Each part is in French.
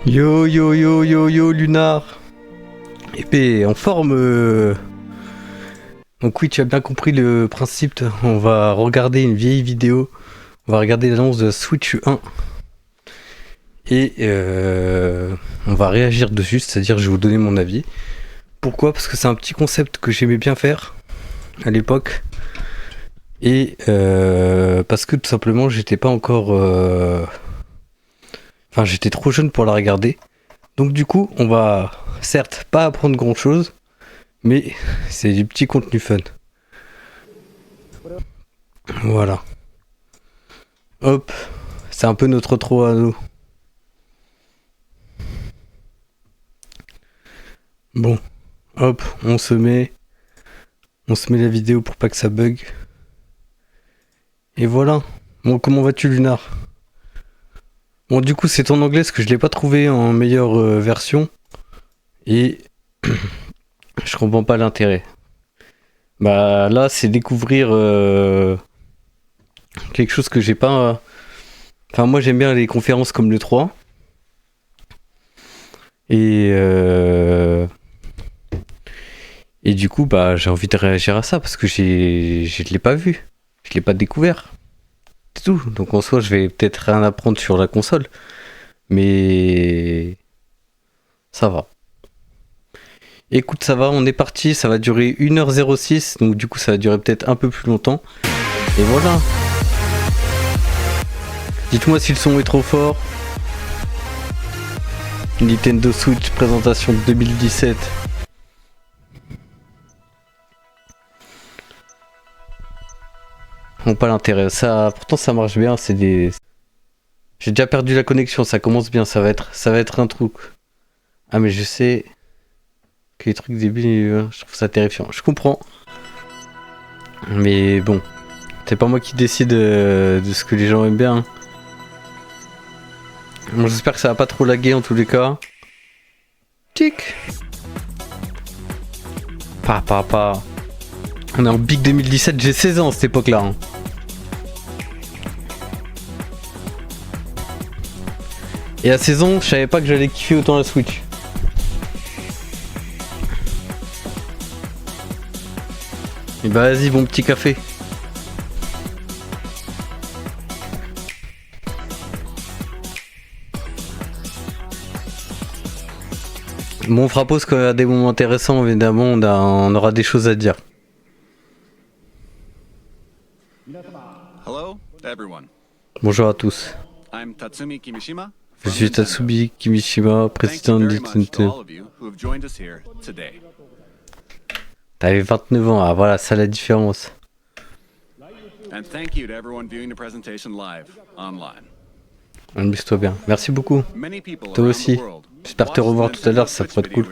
Yo yo yo yo yo Lunar. Épée en forme. Donc oui, tu as bien compris le principe. On va regarder une vieille vidéo. On va regarder l'annonce de Switch 1. Et on va réagir dessus, c'est-à-dire je vais vous donner mon avis. Pourquoi? Parce que c'est un petit concept que j'aimais bien faire à l'époque. Et parce que tout simplement j'étais pas encore... Enfin j'étais trop jeune pour la regarder. Donc du coup on va certes pas apprendre grand chose, mais c'est du petit contenu fun. Voilà. Hop, c'est un peu notre trop à nous. Bon, hop, on se met la vidéo pour pas que ça bug. Et voilà. Bon, comment vas-tu Lunar? Bon, du coup, c'est en anglais parce que je l'ai pas trouvé en meilleure version. Et je comprends pas l'intérêt. Bah là, c'est découvrir quelque chose que j'ai pas... Enfin, moi, j'aime bien les conférences comme le 3. Et du coup, bah, j'ai envie de réagir à ça parce que je l'ai pas vu. Je l'ai pas découvert. C'est tout. Donc en soi, je vais peut-être rien apprendre sur la console. Mais ça va. Écoute, ça va, on est parti. Ça va durer 1h06. Donc du coup, ça va durer peut-être un peu plus longtemps. Et voilà. Dites-moi si le son est trop fort. Nintendo Switch présentation 2017. Bon, pas l'intérêt. Ça, pourtant, ça marche bien. C'est des... J'ai déjà perdu la connexion. Ça commence bien. Ça va être un truc. Ah, mais je sais que les trucs débiles, je trouve ça terrifiant. Je comprends. Mais bon, c'est pas moi qui décide de ce que les gens aiment bien. Bon, j'espère que ça va pas trop laguer en tous les cas. Tic. Pas. On est en Big 2017. J'ai 16 ans à cette époque-là. Hein. Et à 16 ans, je savais pas que j'allais kiffer autant la Switch. Et bah vas-y, bon petit café. Bon, on fera pause quand il y a des moments intéressants, évidemment, on aura des choses à dire. Hello, everyone. Bonjour à tous. I'm Tatsumi Kimishima. Je suis Tatsumi Kimishima, président de Nintendo. T'avais 29 ans, ah voilà, ça la différence. And thank you to everyone viewing the presentation live online. Amuse-toi bien. Merci beaucoup. Toi aussi. J'espère te revoir tout à l'heure, ça pourrait être cool.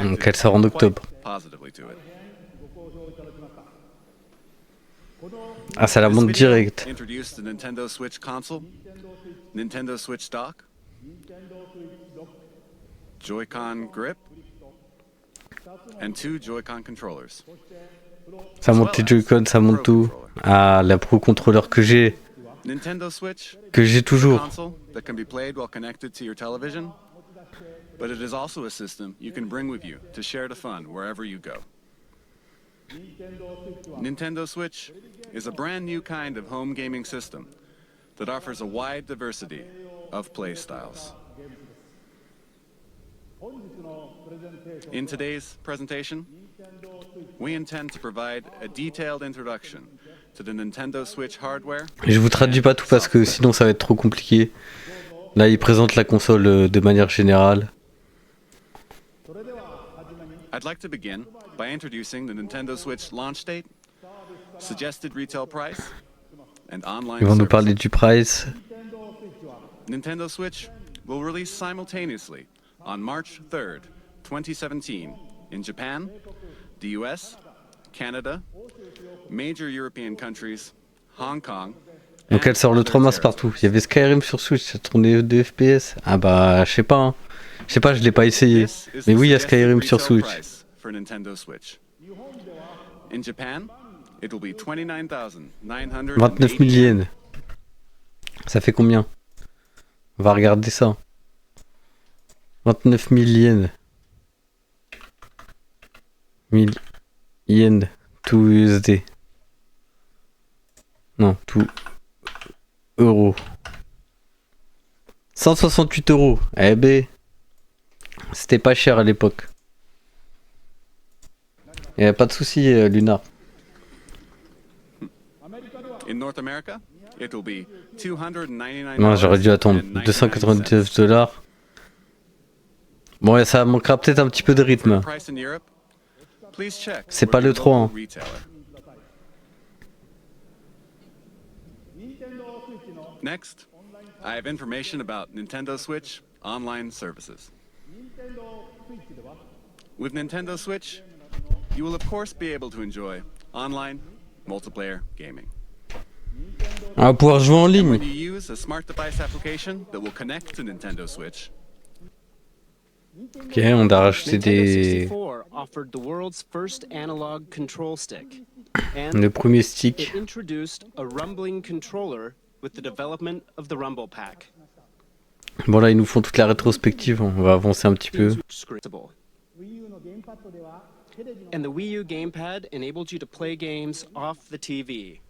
Donc elle sort en octobre. Ah, ça la monte direct. Nintendo Switch console, Nintendo Switch dock, Joy-Con grip, and 2 Joy-Con controllers. Ça monte les Joy-Con, ça monte tout. Ah, la Pro Controller que j'ai toujours. That can be played while connected to your television, but it is also a system you can bring with you to share the fun wherever you go. Nintendo Switch is a brand new kind of home gaming system that offers a wide diversity of play styles. In today's presentation, we intend to provide a detailed introduction to the Nintendo Switch hardware. Je vous traduis pas tout parce que sinon ça va être trop compliqué. Là, il présente la console de manière générale. I'd like to begin by introducing the Nintendo Switch launch date, suggested retail price, and online Ils vont nous services. parler du price. Nintendo Switch will release simultaneously on March 3rd, 2017 in Japan, the US, Canada, major European countries, Hong Kong. Donc elle sort le 3 mars partout. Il y avait Skyrim sur Switch, ça tournait 2 FPS. Ah bah, je sais pas. Hein. Je sais pas, je l'ai pas essayé. Mais oui, il y a Skyrim sur Switch. In Japan, it will be 29,900. 29 000 yens. Ça fait combien? On va regarder ça. 29 000 yens. 1000 yens to USD. Non, to euros. 168 euros. Eh ben, c'était pas cher à l'époque. Y avait pas de souci, Luna. In North America, it will be $299. Non, j'aurais dû attendre. 299 $. Bon, ouais, ça manquera peut-être un petit peu de rythme. Price in Europe? Please check C'est with pas your le 3, hein. local retailer. Next, I have information about Nintendo Switch online services. With Nintendo Switch, you will of course be able to enjoy online multiplayer gaming. On va pouvoir jouer en When ligne. you use a smart device application that will connect to Nintendo Switch, Ok, on a rajouté Nintendo des... 64 offered the world's first analog control stick, and le premier it stick. introduced a rumbling controller with the development of the Rumble Pack. Bon là, ils nous font toute la rétrospective. On va avancer un petit peu. Scriptable. And the Wii U gamepad enabled you to play games off the TV.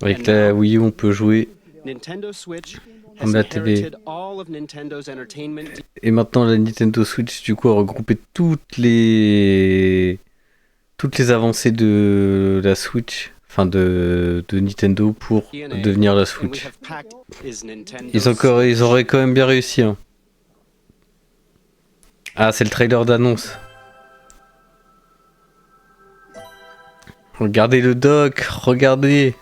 Avec la Wii U, on peut jouer. Nintendo Switch has Comme la TV. inherited all of Nintendo's entertainment Et maintenant, la Nintendo Switch, du coup, a regroupé toutes les avancées de la Switch, enfin de Nintendo pour DNA, devenir la and we Switch. have packed is Nintendo Ils auraient quand même bien réussi. Hein. Ah, c'est le trailer d'annonce. Regardez le dock, regardez.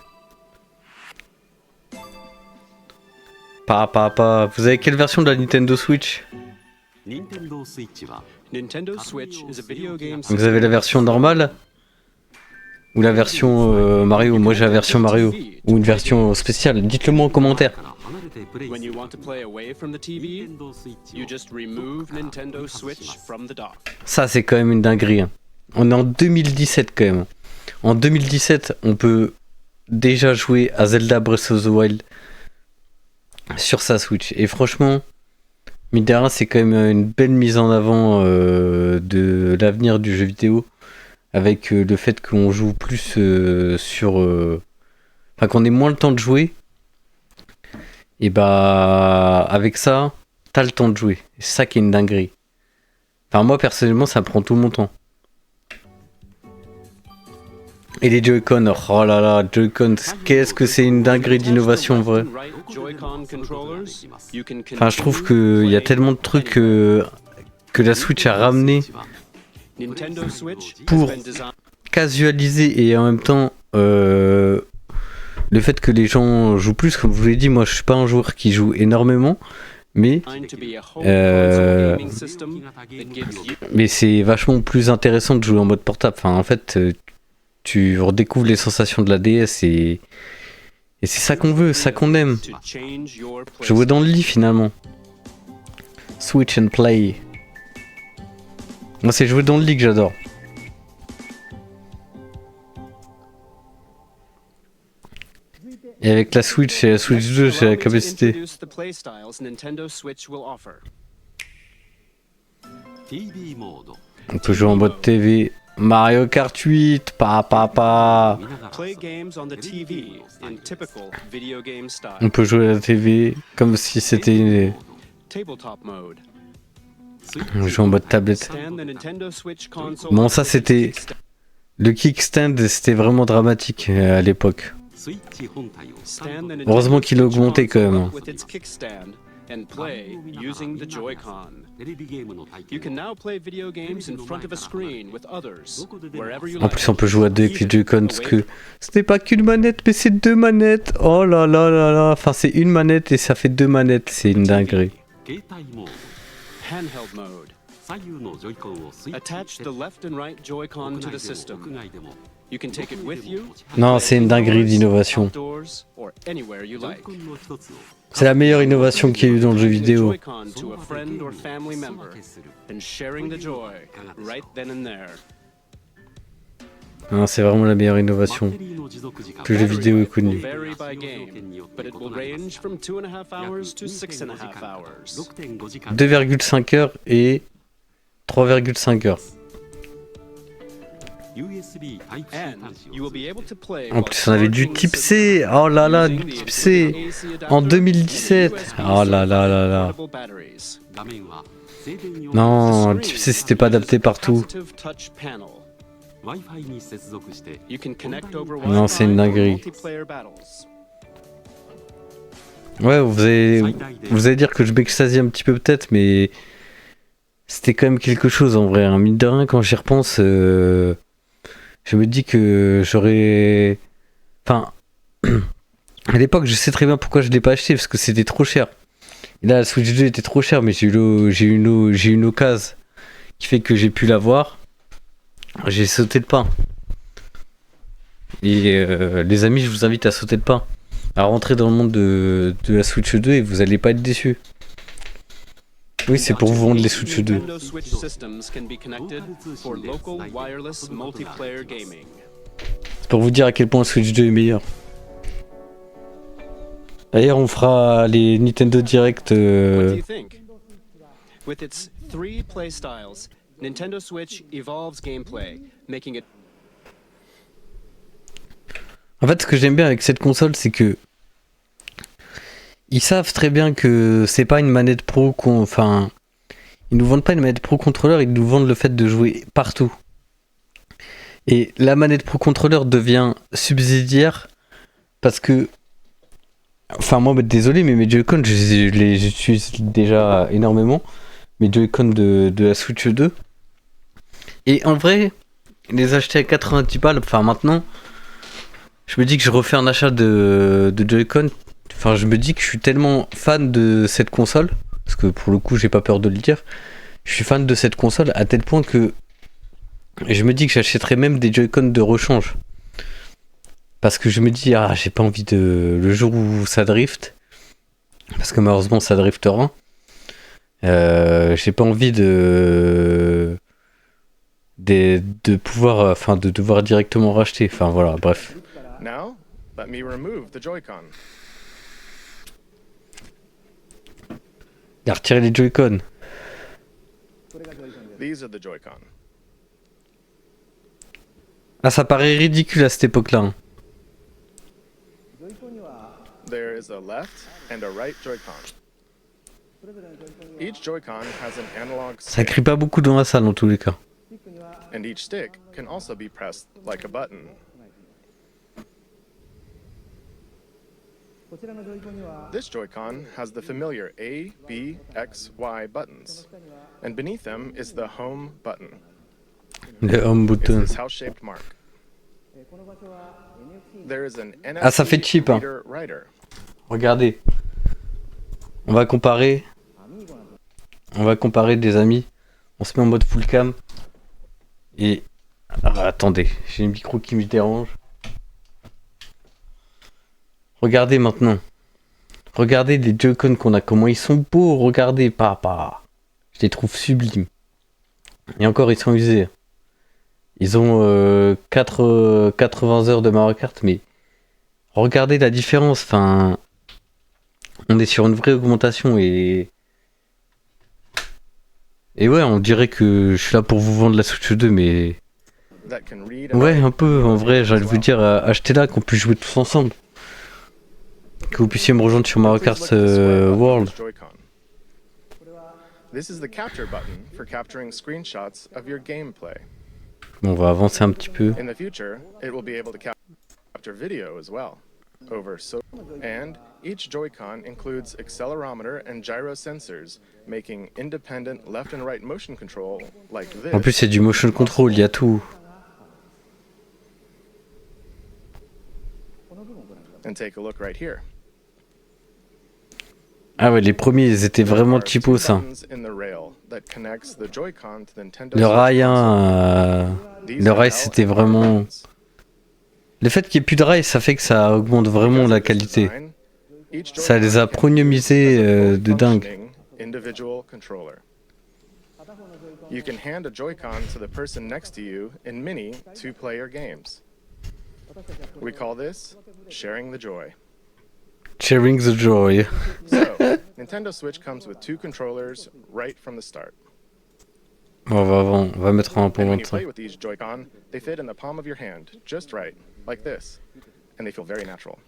Vous avez quelle version de la Nintendo Switch? Nintendo Switch is a video game Vous avez la version normale? Ou la version Mario? Moi j'ai la version Mario. Ou une version spéciale? Dites-le moi en commentaire. When you want to play away from the TV, you just remove Nintendo Switch from the dock. Ça c'est quand même une dinguerie. Hein. On est en 2017 quand même. En 2017, on peut déjà jouer à Zelda Breath of the Wild sur sa Switch. Et franchement, mine de rien, c'est quand même une belle mise en avant de l'avenir du jeu vidéo. Avec le fait qu'on joue plus sur... Enfin, qu'on ait moins le temps de jouer. Et bah, avec ça, t'as le temps de jouer. C'est ça qui est une dinguerie. Enfin, moi, personnellement, ça prend tout mon temps. Et les Joy-Con, oh là là, Joy-Con, qu'est-ce que c'est une dinguerie d'innovation, en vrai. Enfin, je trouve qu'il y a tellement de trucs que la Switch a ramené pour casualiser et en même temps le fait que les gens jouent plus. Comme je vous l'ai dit, moi je suis pas un joueur qui joue énormément, mais c'est vachement plus intéressant de jouer en mode portable. Enfin, en fait, tu redécouvres les sensations de la DS et c'est ça qu'on veut, ça qu'on aime. Jouer dans le lit finalement. Switch and play. Moi c'est jouer dans le lit que j'adore. Et avec la Switch et la Switch 2, j'ai la capacité. On peut jouer en mode TV. Mario Kart 8, On peut jouer à la TV comme si c'était... On joue en mode tablette. Bon, ça c'était... Le kickstand, c'était vraiment dramatique à l'époque. Heureusement qu'il a augmenté quand même. And play using the Joy-Con. You can now play video games in front of a screen with others, wherever you En like. plus, on peut jouer à deux avec les Joy-Con parce que ce n'est pas qu'une manette, mais c'est deux manettes. Oh là là là là. Enfin, c'est une manette et ça fait deux manettes. C'est une dinguerie. Handheld mode. Attach the left and right Joy-Con to the system. You can take it with you. Non, c'est une dinguerie d'innovation. Outdoors or anywhere you like. C'est la meilleure innovation qu'il y a eu dans le jeu vidéo. To a friend or family member and sharing the joy right then and there. Non, c'est vraiment la meilleure innovation que les vidéo aient will connue. vary by game, but it will range from 2.5 hours to 6.5 hours. 2,5 heures et 3,5 heures. And you will be able to play En while plus, on avait du charging the type system C. Oh là là, using du the type C. AC adapter En and 2017. USB-C Oh là là là là. portable batteries. Non, The le type C, screen c'était pas adapté uses a partout. capacitive touch panel. You can connect over Non, c'est une Wi-Fi or dinguerie. multiplayer battles. Ouais, vous allez dire que je m'extasie un petit peu peut-être, mais c'était quand même quelque chose en vrai. Hein. Mine de rien, quand j'y repense, je me dis que j'aurais... Enfin, à l'époque, je sais très bien pourquoi je l'ai pas acheté, parce que c'était trop cher. Et là, la Switch 2 était trop cher, mais j'ai eu une occasion qui fait que j'ai pu l'avoir. J'ai sauté le pas. Et les amis, je vous invite à sauter le pas. À rentrer dans le monde de la Switch 2 et vous allez pas être déçus. Oui, c'est pour vous vendre les Switch 2. Nintendo Switch systems can be connected for local wireless multiplayer gaming. C'est pour vous dire à quel point la Switch 2 est meilleur. D'ailleurs, on fera les Nintendo Direct. What do you think? With its 3 play styles, Nintendo Switch evolves gameplay, making it En fait, ce que j'aime bien avec cette console, c'est que ils savent très bien que c'est pas une manette pro enfin, ils nous vendent pas une manette pro contrôleur, ils nous vendent le fait de jouer partout. Et la manette pro contrôleur devient subsidiaire parce que, enfin moi, désolé, mais mes Joy-Con, je les utilise déjà énormément, mes Joy-Con de la Switch 2. Et en vrai, les acheter à 90 balles, enfin maintenant, je me dis que je refais un achat de Joy-Con. Enfin, je me dis que je suis tellement fan de cette console, parce que pour le coup, j'ai pas peur de le dire. Je suis fan de cette console à tel point que je me dis que j'achèterais même des Joy-Con de rechange. Parce que je me dis, ah, j'ai pas envie de. Le jour où ça drift, parce que malheureusement ça driftera, j'ai pas envie de pouvoir. Enfin, de devoir directement racheter. Enfin, voilà, bref. Now, let me remove the Joy-Con. Il a retiré les Joy-Con. These are the Joy-Con. Ah, ça paraît ridicule à cette époque-là. Hein. There is a left and a right Joy-Con. Each Joy-Con has an analog Ça stick, crie pas beaucoup dans la salle en tous les cas. and each stick can also be pressed like a button. This Joy-Con has the familiar A, B, X, Y buttons, and beneath them is the home button. Le home It's button. this house-shaped mark. There is an NFC Ah, ça fait cheap, hein. reader writer. Regardez. On va comparer. On va comparer des amis. On se met en mode full cam. Et... Ah, attendez, j'ai le micro qui me dérange. Regardez maintenant. Regardez les Joy-Con qu'on a, comment ils sont beaux. Regardez, papa. Je les trouve sublimes. Et encore, ils sont usés. Ils ont 80 heures de Mario Kart, mais regardez la différence. Enfin, on est sur une vraie augmentation et ouais, on dirait que je suis là pour vous vendre la Switch 2, mais That can read and ouais, write un peu. En vrai, as j'allais vous well. dire, achetez-la, qu'on puisse jouer tous ensemble. Que vous puissiez me rejoindre sur Mario Please Kart look at the square button on World. each Joy-Con. This is the capture button for capturing screenshots of your gameplay. Bon, on va avancer un petit peu. In the future, it will be able to capture video as well. And each Joy-Con includes accelerometer and gyro sensors, making independent left and right motion control like this. En plus, c'est du motion control, il y a tout. And take a look right here. Ah ouais, les premiers, ils étaient vraiment cheapos, ça. Buttons in the rail that connects the Joy-Con to the Nintendo Le Switch rail, console. hein, These le are rail, now c'était analog vraiment... buttons. Le fait qu'il n'y ait plus de rail, ça fait que ça augmente vraiment Because la of this qualité. design, each Ça les a Joy-Con can be used premiumisés as a fully de dingue. functioning individual controller. You can hand a Joy-Con to the person next to you in mini two-player games. We call this sharing the joy. Sharing the joy. So, Nintendo Switch comes with two controllers right from the start. On va mettre un peu And moins when de you temps. play with these Joy-Con, they fit in the palm of your hand, just right, like this. And they feel very natural.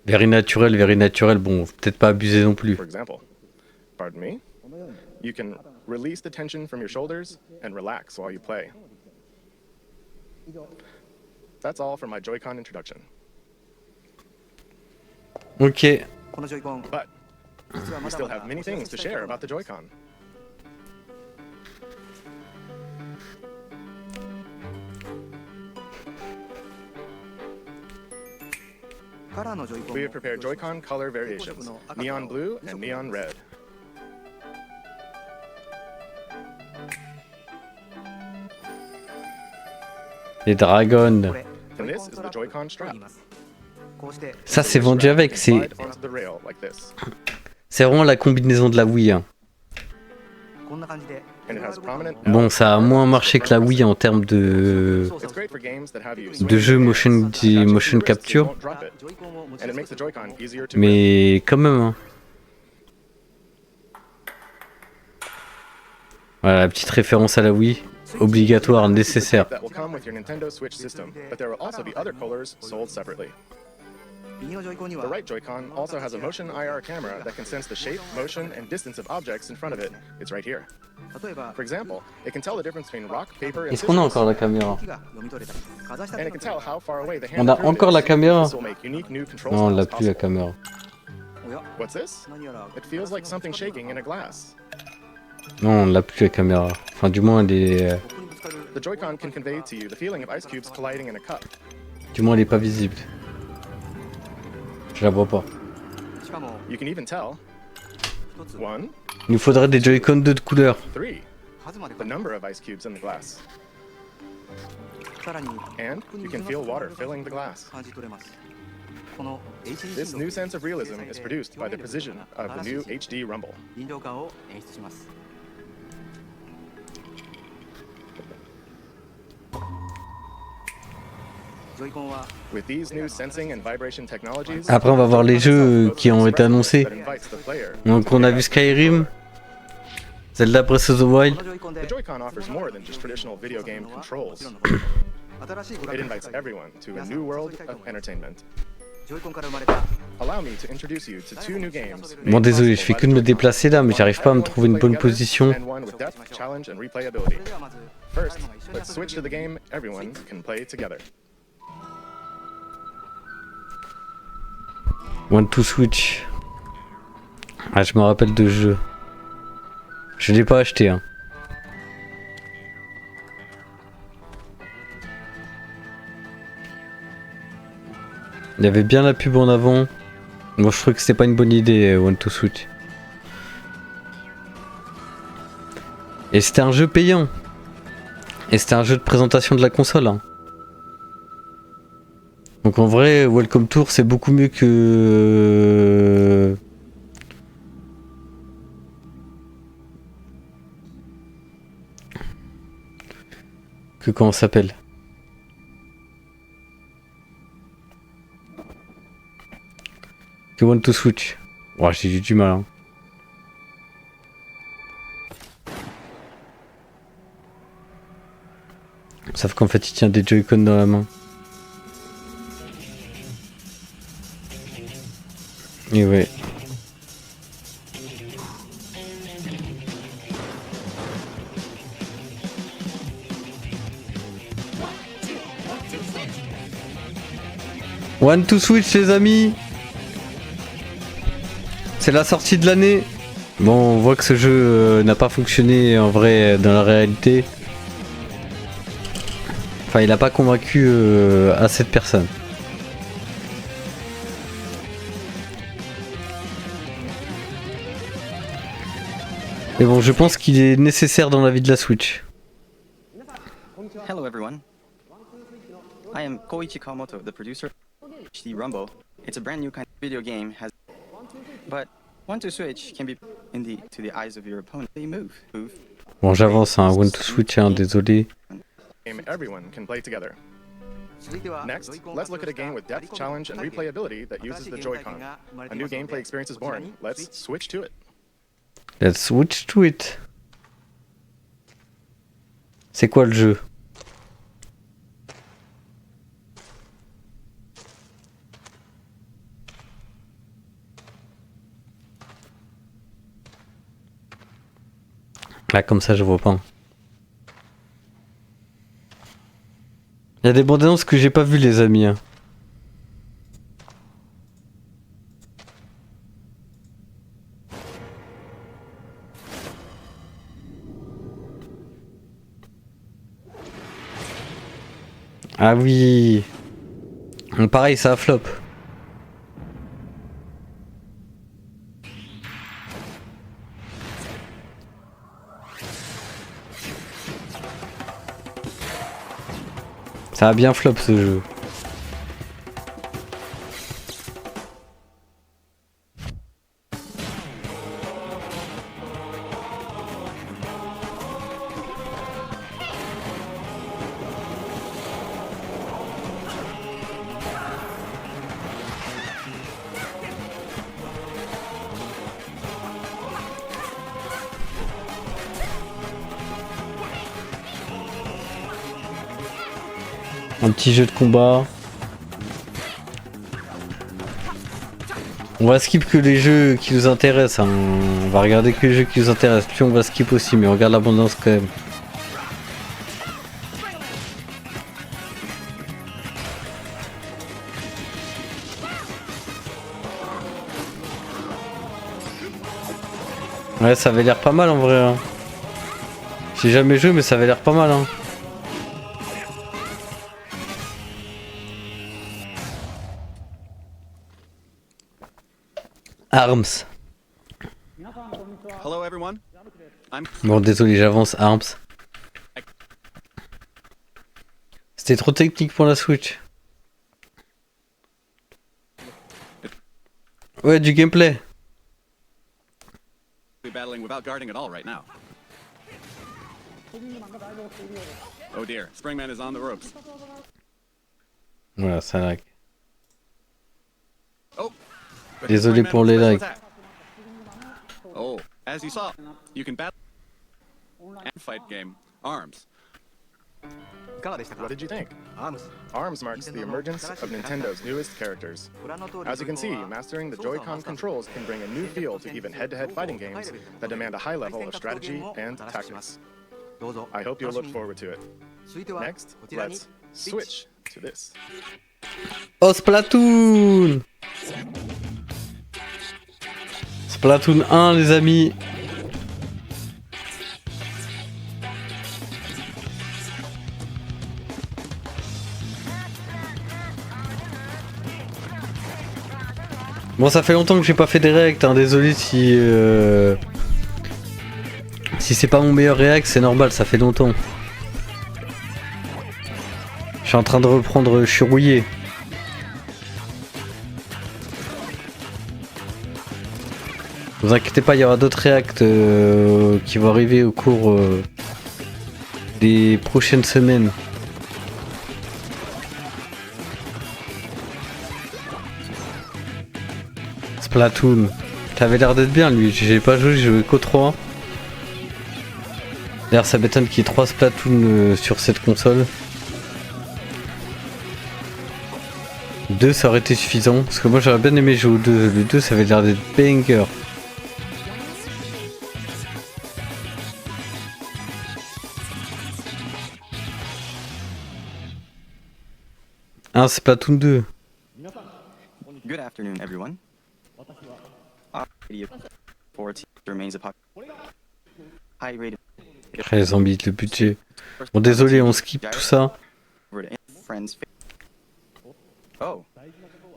Very naturel, bon, peut-être pas abuser non plus. For example, pardon me, you can release the tension from your shoulders and relax while you play. That's all for my Joy-Con introduction. Ok. But we still have many things to share about the Joy-Con. We have prepared Joy-Con color variations, neon blue and neon red. Les dragons. And this is the Joy-Con strap. Ça, c'est vendu avec. C'est Slide onto the rail like this. vraiment la combinaison de la Wii. Hein. And it has prominent Bon, ça a moins marché que la Wii en termes de It's great for games that have you de jeux motion capture, and it makes the Joy-Con easier to grip. mais quand même. Hein. Voilà, la petite référence à la Wii, obligatoire, nécessaire. That will come with your Nintendo Switch system, but there will also be other colors sold separately. The right Joy-Con also has a motion IR camera that can sense the shape, motion, and distance of objects in front of it. It's right here. For example, it can tell the difference between rock, paper, and Est-ce qu'on a scissors, encore la caméra? and it can tell how far away the hand On a of the fruit encore is. la caméra? This will make unique new control Non, on l'a styles plus la possible. caméra. What's this? It feels like something shaking in a glass. Non, on l'a plus la caméra. Enfin, du moins, The Joy-Con can convey to you the feeling of ice cubes colliding in a cup. elle est pas visible. Je la vois pas. You can even tell 1, Il nous faudrait des Joy-Con de couleur. 3, the number of ice cubes in the glass. And you can feel water filling the glass. This new sense of realism is produced by the precision of the new HD Rumble. With these new sensing and vibration technologies, Après, on va voir les jeux qui ont été annoncés. that invites the player. Donc, on a vu Skyrim, Zelda Breath of the Wild. The Joy-Con offers more than just traditional video game controls. It invites everyone to a new world of entertainment. Allow me to introduce you to two new games. Bon, désolé, je fais que de me déplacer là, mais j'arrive pas à me trouver une bonne position. And one with depth, challenge, and replayability. First, let's switch to the game everyone can play together. One to Switch. Ah, je me rappelle de jeu. Je l'ai pas acheté. Hein. Il y avait bien la pub en avant. Moi, je trouvais que c'était pas une bonne idée, One to Switch. Et c'était un jeu payant. Et c'était un jeu de présentation de la console. Hein. Donc en vrai, Welcome Tour, c'est beaucoup mieux que... comment ça s'appelle? Que One to Switch. Ouais, j'ai du mal. Hein. Sauf qu'en fait, il tient des Joy-Con dans la main. Et ouais. One to Switch, les amis. C'est la sortie de l'année. Bon, on voit que ce jeu n'a pas fonctionné en vrai dans la réalité. Enfin, il n'a pas convaincu assez de personnes. Mais bon, je pense qu'il est nécessaire dans la vie de la Switch. Hello everyone. I am Koichi Kawamoto, the producer of HD Rumble. It's a brand new kind of video game, but One to switch can be to the eyes of your opponent. They move. Bon, j'avance, hein. One to switch, hein, désolé. Game everyone can play together. Next, let's look at a game with depth, challenge, and replayability that uses the Joy-Con. A new gameplay experience is born. Let's switch to it. Let's switch to it. C'est quoi le jeu? Là, comme ça, je vois pas. Il y a des bandes annonces que j'ai pas vues, les amis. Hein. Ah oui. Bon, pareil, ça a flop. Ça a bien flop ce jeu. Un petit jeu de combat. On va skip que les jeux qui nous intéressent. Hein. On va regarder que les jeux qui nous intéressent. Puis on va skip aussi, mais on regarde l'abondance quand même. Ouais, ça avait l'air pas mal en vrai. Hein. J'ai jamais joué, mais ça avait l'air pas mal. Hein. Arms. Hello, everyone. I'm Bon, désolé, j'avance. Arms. C'était trop technique pour la Switch. Ouais, du gameplay. battling without guarding at all right now. Oh dear, Springman is on the ropes. Voilà, ça lag. Oh. but Désolé Springman pour les special lags. attack. Oh, as you saw, you can battle and fight game Arms. What did you think? ARMS marks the emergence of Nintendo's newest characters. As you can see, mastering the Joy-Con controls can bring a new feel to even head-to-head fighting games that demand a high level of strategy and tactics. I hope you'll look forward to it. Next, let's switch to this. Oh, Splatoon! Splatoon 1, les amis. Bon, ça fait longtemps que j'ai pas fait des réacts, hein. Désolé si c'est pas mon meilleur réact, c'est normal, ça fait longtemps. Je suis en train de reprendre, je suis rouillé. Ne vous inquiétez pas, il y aura d'autres réacts qui vont arriver au cours des prochaines semaines. Splatoon, t'avais l'air d'être bien lui, j'ai pas joué, j'ai joué qu'au 3. D'ailleurs ça m'étonne qu'il y ait 3 Splatoon sur cette console. 2 ça aurait été suffisant, parce que moi j'aurais bien aimé jouer au 2, le 2 ça avait l'air d'être banger. Un Splatoon 2. Good afternoon, everyone. Our remains a popular high rated Très zombie le budget. Bon désolé, on skip tout ça. friends. Oh,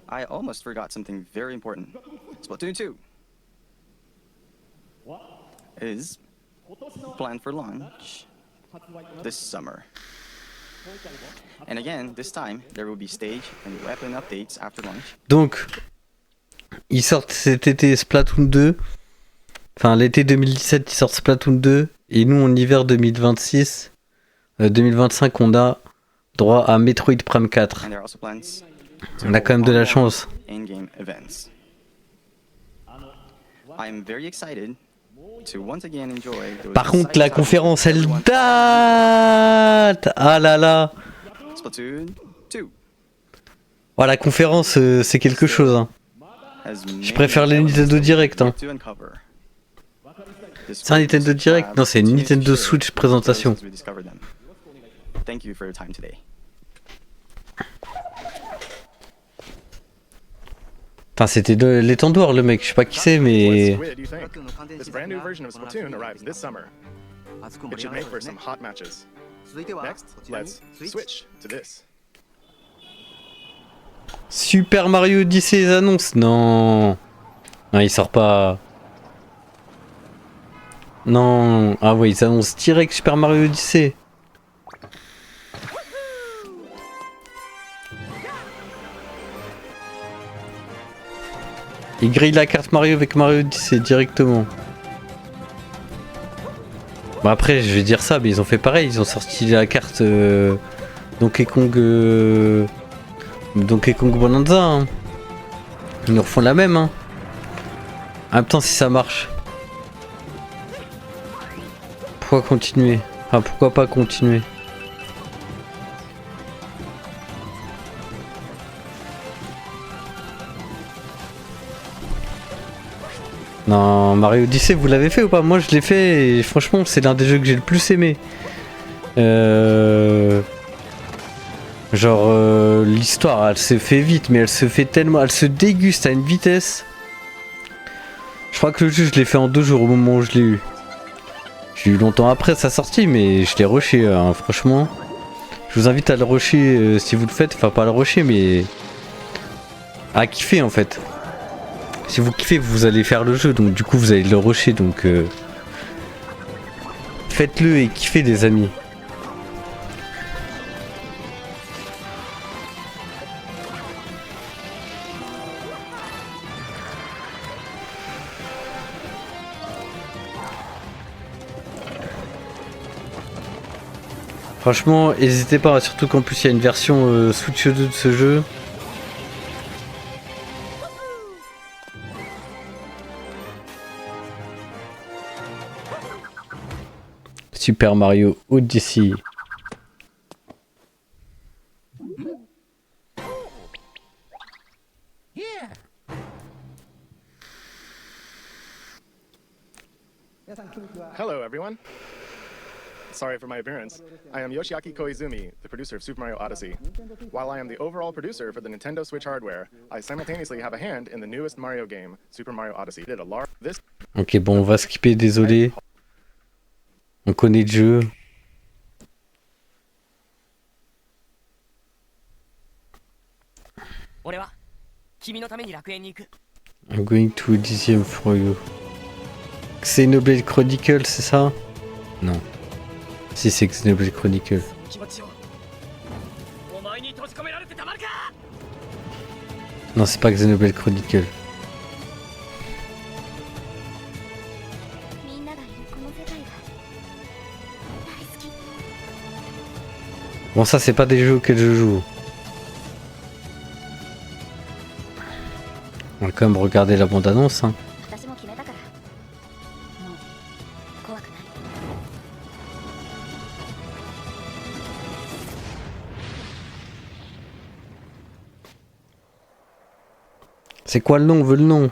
I almost forgot something very important. Splatoon 2 is planned for launch this summer. And again, this time there will be stage and weapon updates after launch. Donc, Ils sortent cet été Splatoon 2. Enfin, l'été 2017, ils sortent Splatoon 2. Et nous, en hiver 2026, 2025, on a droit à Metroid Prime 4. And there are also plans to On a quand même de la chance. in-game events. I am very excited to once again enjoy those Par contre, exciting la times conférence, elle everyone date. Ah là là. Splatoon 2 Oh, la conférence, c'est quelque chose. Hein. has Je préfère les Nintendo Direct. Hein. to uncover. C'est un Nintendo Direct? Non, c'est une Nintendo Switch présentation. Thank you for your time today. Enfin, c'était de l'étendoir, le mec. Je sais pas qui c'est, mais... What do you think? This brand new version of Splatoon arrives this summer. It should make for some hot matches. Next, let's switch to this. Super Mario Odyssey, les annonces. Non. Non, il sort pas. Non. Ah ouais, ils annoncent direct Super Mario Odyssey. Ils grillent la carte Mario avec Mario Odyssey directement. Bon après, je vais dire ça, mais ils ont fait pareil. Ils ont sorti la carte Donkey Kong Bonanza. Hein. Ils nous refont la même. Hein. En même temps, si ça marche. Pourquoi continuer? Enfin, pourquoi pas continuer? Non, Mario Odyssey, vous l'avez fait ou pas? Moi, je l'ai fait et franchement, c'est l'un des jeux que j'ai le plus aimé. Genre, l'histoire, elle se fait vite, mais elle se fait tellement... Elle se déguste à une vitesse. Je crois que le jeu, je l'ai fait en 2 jours au moment où je l'ai eu. J'ai eu longtemps après sa sortie, mais je l'ai rushé, hein, franchement. Je vous invite à le rusher si vous le faites. Enfin, pas à le rusher, mais... à kiffer, en fait. Si vous kiffez, vous allez faire le jeu, donc du coup, vous allez le rusher, donc... faites-le et kiffez, les amis. Franchement, n'hésitez pas, surtout qu'en plus il y a une version Switch 2 de ce jeu. Super Mario Odyssey. Hello, everyone. Sorry for my appearance. I am Yoshiaki Koizumi, the producer of Super Mario Odyssey. While I am the overall producer for the Nintendo Switch hardware, I simultaneously have a hand in the newest Mario game, Super Mario Odyssey. Ok, bon, on va skipper, désolé. On connaît le jeu. I'm going to Odyssey for you. Xenoblade Chronicle, c'est ça? Non. Si, c'est Xenoblade Chronicle. Non, c'est pas Xenoblade Chronicle. Bon, ça, c'est pas des jeux auxquels je joue. On va quand même regarder la bande-annonce. Hein. C'est quoi le nom? On veut le nom.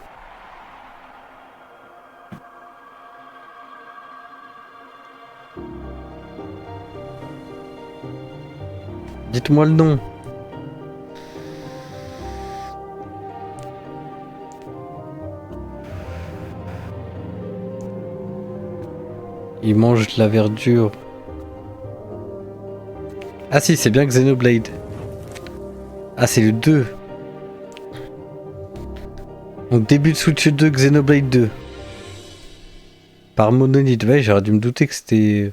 Dites-moi le nom. Il mange de la verdure. Ah si, c'est bien Xenoblade. Ah, c'est le 2. Donc début de Switch 2, Xenoblade 2. Par Monolith. Ouais, j'aurais dû me douter que c'était...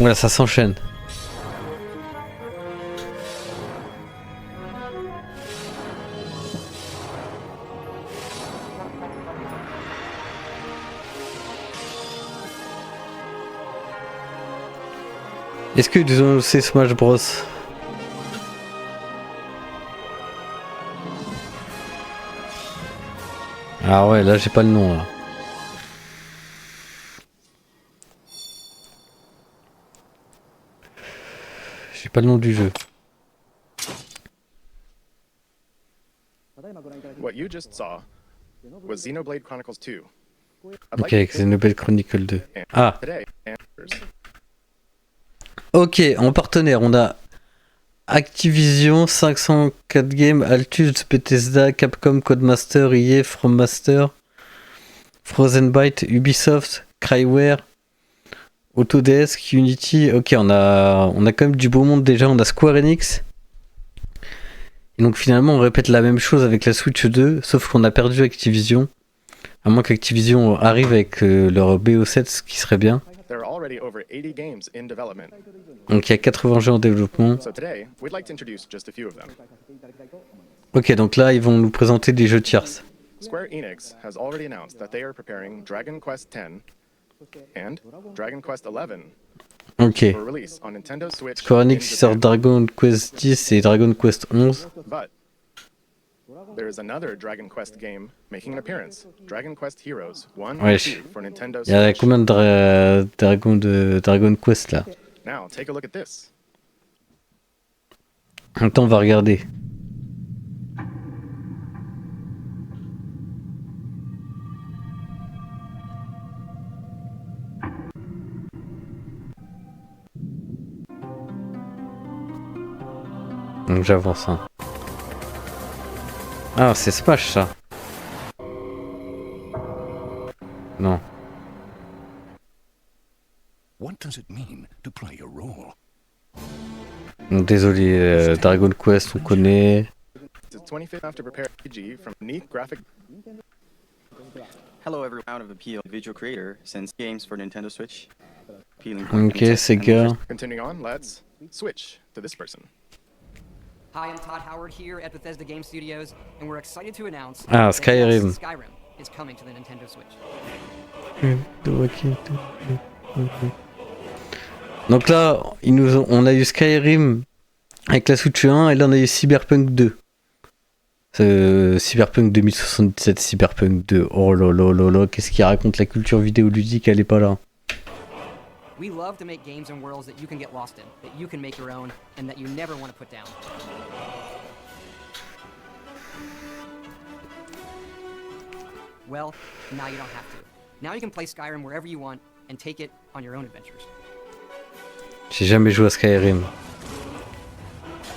Ouais, ça s'enchaîne. Est-ce qu'ils ont annoncé Smash Bros? Ah ouais, là j'ai pas le nom là. J'ai pas le nom du jeu. What you just saw was Xenoblade Chronicles 2. Ok, avec Xenoblade Chronicle 2. Ah, Today, ok, en partenaire, on a Activision, 504 Games, Altus, Bethesda, Capcom, Codemaster, EA, From Master, Frozen Byte, Ubisoft, Cryware, Autodesk, Unity. Ok, on a quand même du beau monde déjà. On a Square Enix. Et donc finalement, on répète la même chose avec la Switch 2, sauf qu'on a perdu Activision. À moins qu'Activision arrive avec leur BO7, ce qui serait bien. there are already over 80 games in development. Donc il y a 80 jeux en développement. So today, we'd like to introduce just a few of them. Ok, donc là, ils vont nous présenter des jeux tierces. Square Enix has already announced that they are preparing Dragon Quest X and Dragon Quest XI Ok. for release on Nintendo Switch. Square in Enix sort Japan. Dragon Quest X et Dragon Quest 11. But there is another Dragon Quest game making an appearance, Dragon Quest Heroes 1 and Wesh. 2 for Nintendo Il y a Switch. combien de Dragon Quest là? Now, take a look at this. Attends, on va regarder. Donc j'avance. Hein. Ah, c'est Smash ça. Non. What does it mean to play a role? Donc, désolé, Dragon Quest, on connaît. It's 25th have to prepare RPG from Neat Graphic. Hello, everyone. Out of appeal, video creator since games for Nintendo Switch. Appealing Ok, Sega. Continuing on, let's switch to this person. Hi, I'm Todd Howard here at Bethesda Game Studios, and we're excited to announce Ah, that Skyrim. Skyrim is coming to the Nintendo Switch. Donc là, on a eu Skyrim avec la Switch 1 et là on a eu Cyberpunk 2. Cyberpunk 2077, Cyberpunk 2. Oh là là là là, qu'est-ce qu'il raconte la culture vidéoludique, elle est pas là. We love to make games and worlds that you can get lost in, that you can make your own, and that you never want to put down. Well, now you don't have to. Now you can play Skyrim wherever you want and take it on your own adventures. J'ai jamais joué à Skyrim.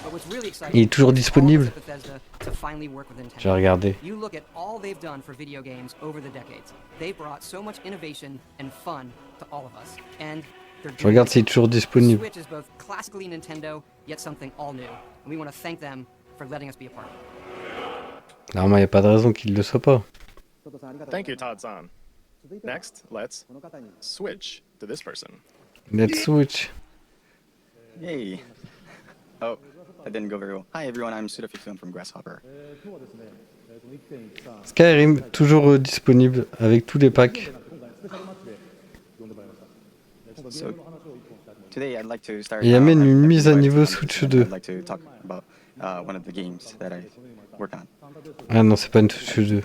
But what's really exciting Il est toujours disponible. is for all of us at Bethesda to finally work with Nintendo. J'ai regardé. You look at all they've done for video games over the decades. They've brought so much innovation and fun to all of us. And they're Je regarde s'il est toujours disponible. Switch is both classically Nintendo, yet something all new. And we want to thank them for letting us be a part of it. Normalement, il n'y a pas de raison qu'il ne le soit pas. Thank you, Todd-san. Next, let's switch to this person. Let's switch. Hey. Oh, that didn't go very well. Hi, everyone. I'm Sudafixu. I'm from Grasshopper. Skyrim, toujours disponible avec tous les packs. So, today I'd like to start. Il y a même I've une been mise à invited niveau to Switch Switch 2. I'd like to talk about one of the games that I worked on. Ah non, c'est pas une Switch 2.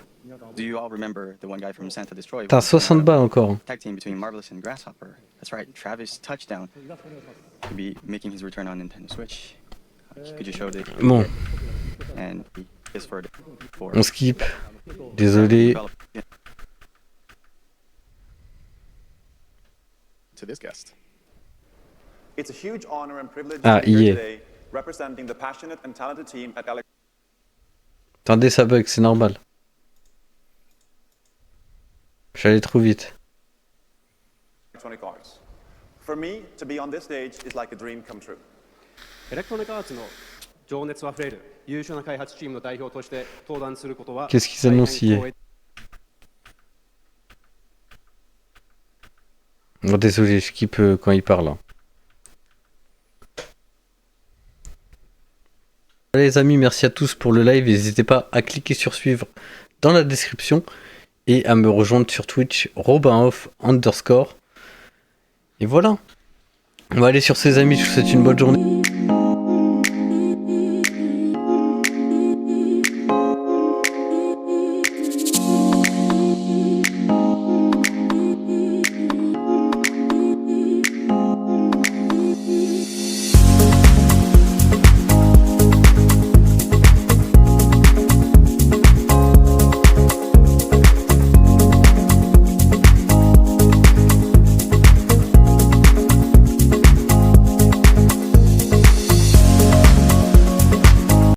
Do you all remember the one guy from Santa Destroy? Putain, 60 balles encore. Tag team between Marvelous and Grasshopper. That's right, Travis Touchdown to be making his return on Nintendo Switch. Could you show the Bon, and is for on skip. Désolé. To this guest. It's a huge honor and privilege Ah, to be here EA. today, representing the passionate and talented team at Attendez, ça bug, c'est normal. Je suis allé trop vite. Electronic Arts. For me, to be on this stage is like a dream come true. エレクトロニックアーツの情熱あふれる優秀な開発チームの代表として登壇することは Qu'est-ce qu'ils annoncent hier? Oh, désolé, je skip quand il parle. Hein. Les amis, merci à tous pour le live. N'hésitez pas à cliquer sur suivre dans la description et à me rejoindre sur Twitch, Robinoff_. Et voilà. On va aller sur ces amis, je vous souhaite une bonne journée.